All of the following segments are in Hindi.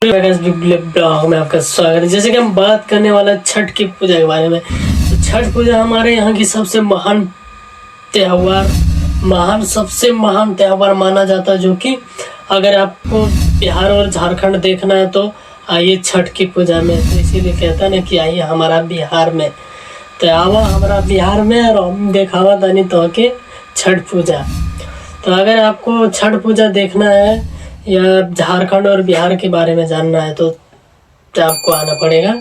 ब्लॉग में आपका स्वागत है। जैसे कि हम बात करने वाला छठ की पूजा के बारे में, तो छठ पूजा हमारे यहाँ की सबसे महान त्योहार माना जाता है। जो कि अगर आपको बिहार और झारखंड देखना है तो आइए छठ की पूजा में। तो इसीलिए कहता है ना कि आइए हमारा बिहार में, तो आवा हमारा बिहार में और हम देखावा तानी तो के छठ पूजा। तो अगर आपको छठ पूजा देखना है या झारखंड और बिहार के बारे में जानना है तो आपको आना पड़ेगा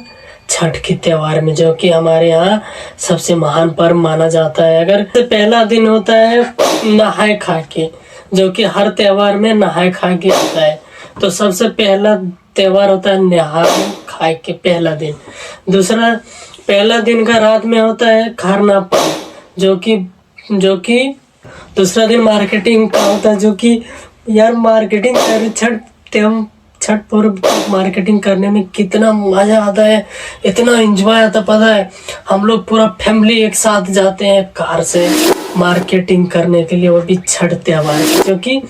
छठ के त्योहार में, जो कि हमारे यहाँ सबसे महान पर्व माना जाता है। अगर पहला दिन होता है नहाए खा के, जो कि हर त्योहार में नहाए खा के होता है। तो सबसे पहला त्योहार होता है नहाए खा के पहला दिन। दूसरा पहला दिन का रात में होता है खरना पर्व, जो कि दूसरा दिन मार्केटिंग का होता है। जो कि यार मार्केटिंग छठ पर्व मार्केटिंग करने में कितना मजा आता है, इतना एंजॉय आता है। पता है हम लोग पूरा फैमिली एक साथ जाते हैं कार से मार्केटिंग करने के लिए, वो भी छठ त्योहार, क्योंकि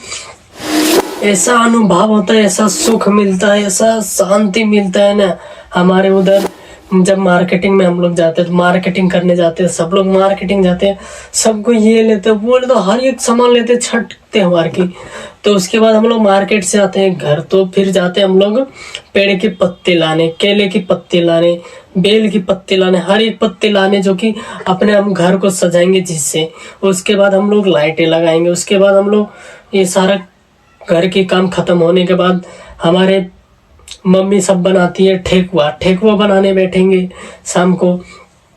ऐसा अनुभव होता है, ऐसा सुख मिलता है, ऐसा शांति मिलता है ना। हमारे उधर जब मार्केटिंग में हम लोग जाते हैं तो मार्केटिंग करने जाते हैं, सब लोग मार्केटिंग जाते हैं, सबको ये लेते हैं वो लेते, हर एक सामान लेते हैं छठ त्योहार की। तो उसके बाद हम लोग मार्केट से आते हैं घर, तो फिर जाते हैं हम लोग पेड़ के पत्ते लाने, केले की पत्ते लाने, बेल की पत्ते लाने, हर एक पत्ते लाने, जो कि अपने हम घर को सजाएंगे जिससे। उसके बाद हम लोग लाइटें लगाएंगे। उसके बाद हम लोग ये सारा घर के काम खत्म होने के बाद हमारे मम्मी सब बनाती है ठेकुआ बनाने बैठेंगे। शाम को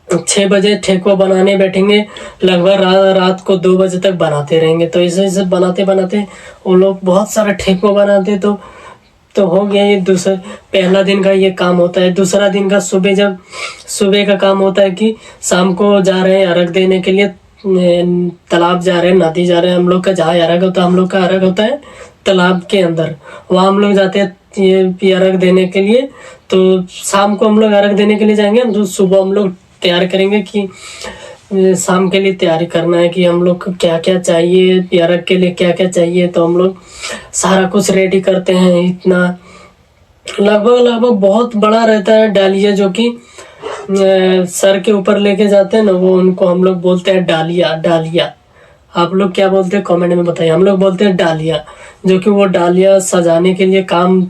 6 बजे ठेकुआ बनाने बैठेंगे, लगभग रात को 2 बजे तक बनाते रहेंगे। तो ऐसे बनाते वो लोग बहुत सारा ठेकुआ बनाते। तो हो गया ये पहला दिन का ये काम होता है। दूसरा दिन का सुबह का काम होता है कि शाम को जा रहे हैं अर्घ देने के लिए, तालाब जा रहे हैं, नदी जा रहे हैं। हम लोग का जहाँ अर्घ होता है, हम लोग का अर्घ होता है तालाब के अंदर, वहाँ हम लोग जाते हैं ये अर्घ देने के लिए। तो शाम को हम लोग अर्घ देने के लिए जाएंगे, तो सुबह हम लोग तैयार करेंगे कि शाम के लिए तैयारी करना है कि हम लोग को क्या क्या चाहिए, अर्घ के लिए क्या क्या चाहिए। तो हम लोग सारा कुछ रेडी करते हैं। इतना लगभग बहुत बड़ा रहता है डालिया, जो कि सर के ऊपर लेके जाते हैं ना, वो उनको हम लोग बोलते हैं डालिया। आप लोग क्या बोलते हैं कमेंट में बताइए। हम लोग बोलते हैं डालिया, जो कि वो डालिया सजाने के लिए काम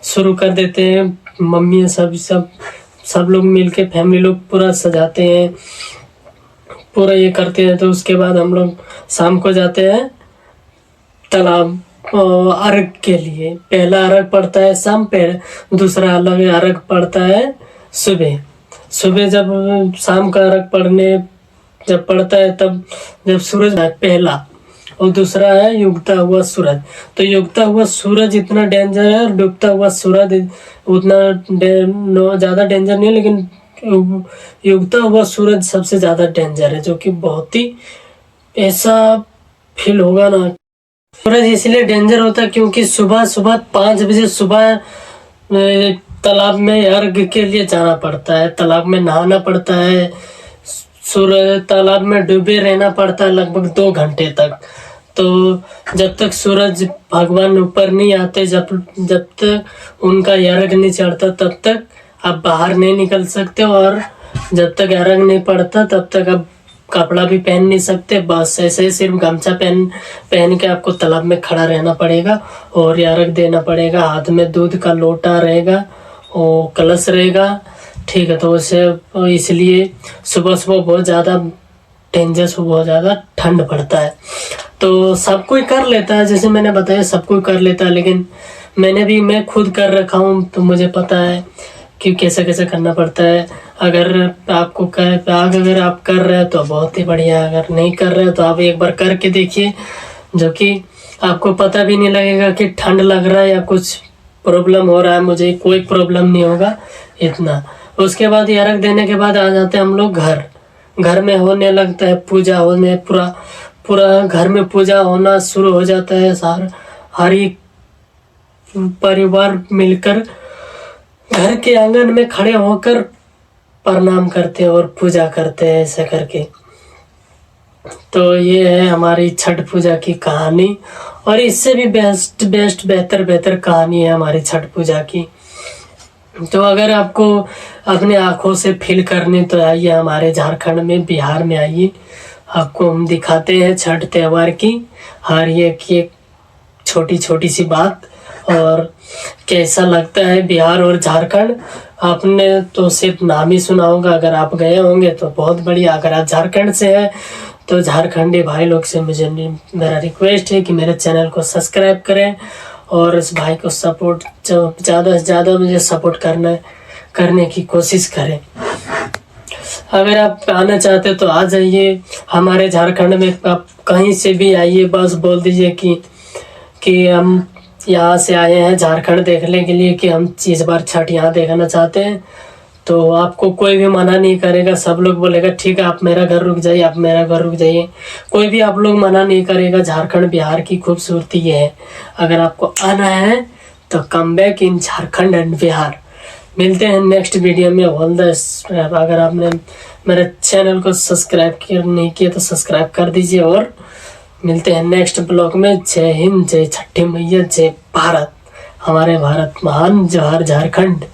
शुरू कर देते हैं। मम्मी सब लोग मिलके फैमिली लोग पूरा सजाते हैं, पूरा ये करते हैं। तो उसके बाद हम लोग शाम को जाते हैं तालाब अर्घ के लिए। पहला अर्घ पड़ता है शाम पे, दूसरा अलग अर्घ पड़ता है सुबह। जब शाम का अर्घ जब पड़ता है तब जब सूरज पहला, और दूसरा है युगता हुआ सूरज। तो युगता हुआ सूरज इतना डेंजर है और डूबता हुआ सूरज उतना ज़्यादा डेंजर नहीं है, लेकिन युगता हुआ सूरज सबसे ज़्यादा डेंजर है, जो कि बहुत ही ऐसा फील होगा ना। सूरज इसलिए डेंजर होता है क्योंकि सुबह 5 बजे सुबह तालाब में अर्घ के लिए जाना पड़ता है, तालाब में नहाना पड़ता है, सूरज तालाब में डूबे रहना पड़ता है लगभग 2 घंटे तक। तो जब तक सूरज भगवान ऊपर नहीं आते, जब तक उनका अर्घ नहीं चढ़ता, तब तक आप बाहर नहीं निकल सकते। और जब तक अर्घ नहीं पड़ता तब तक आप कपड़ा भी पहन नहीं सकते। बस ऐसे सिर्फ गमछा पहन के आपको तालाब में खड़ा रहना पड़ेगा और अर्घ देना पड़ेगा। हाथ में दूध का लोटा रहेगा और कलश रहेगा, ठीक है। तो उसे इसलिए सुबह बहुत ज़्यादा डेंजर, बहुत ज़्यादा ठंड पड़ता है। तो सब कोई कर लेता है, जैसे मैंने बताया सब कोई कर लेता है, लेकिन मैं खुद कर रखा हूँ, तो मुझे पता है कि कैसे करना पड़ता है। अगर आप कर रहे हो तो बहुत ही बढ़िया, अगर नहीं कर रहे हो तो आप एक बार करके देखिए, जो कि आपको पता भी नहीं लगेगा कि ठंड लग रहा है या कुछ प्रॉब्लम हो रहा है। मुझे कोई प्रॉब्लम नहीं होगा इतना। उसके बाद अर्घ देने के बाद आ जाते हैं हम लोग घर में होने लगता है पूजा होने, पूरा घर में पूजा होना शुरू हो जाता है। हर एक परिवार मिलकर घर के आंगन में खड़े होकर प्रणाम करते हैं और पूजा करते हैं, ऐसे करके। तो ये है हमारी छठ पूजा की कहानी, और इससे भी बेहतर कहानी है हमारी छठ पूजा की। तो अगर आपको अपने आँखों से फील करनी तो आइए हमारे झारखंड में, बिहार में आइए, आपको हम दिखाते हैं छठ त्यौहार की हर एक छोटी छोटी सी बात। और कैसा लगता है बिहार और झारखंड, आपने तो सिर्फ नाम ही सुना होगा, अगर आप गए होंगे तो बहुत बढ़िया। अगर आप झारखंड से हैं तो झारखंडी भाई लोग से मेरा रिक्वेस्ट है कि मेरे चैनल को सब्सक्राइब करें और इस भाई को सपोर्ट, जो ज़्यादा से ज़्यादा मुझे सपोर्ट करने की कोशिश करें। अगर आप आना चाहते तो आ जाइए हमारे झारखंड में, आप कहीं से भी आइए, बस बोल दीजिए कि हम यहाँ से आए हैं झारखंड देखने के लिए, कि हम इस बार छठ यहाँ देखना चाहते हैं, तो आपको कोई भी मना नहीं करेगा। सब लोग बोलेगा ठीक है आप मेरा घर रुक जाइए, आप मेरा घर रुक जाइए, कोई भी आप लोग मना नहीं करेगा। झारखंड बिहार की खूबसूरती ये है। अगर आपको आना है तो come back in Jharkhand and Bihar. मिलते हैं नेक्स्ट वीडियो में। All the best. अगर आपने मेरे चैनल को सब्सक्राइब नहीं किया तो सब्सक्राइब कर दीजिए, और मिलते हैं नेक्स्ट ब्लॉग में। जय हिंद, जय छठी मैया, जय भारत, हमारे भारत महान, जोहार झारखंड।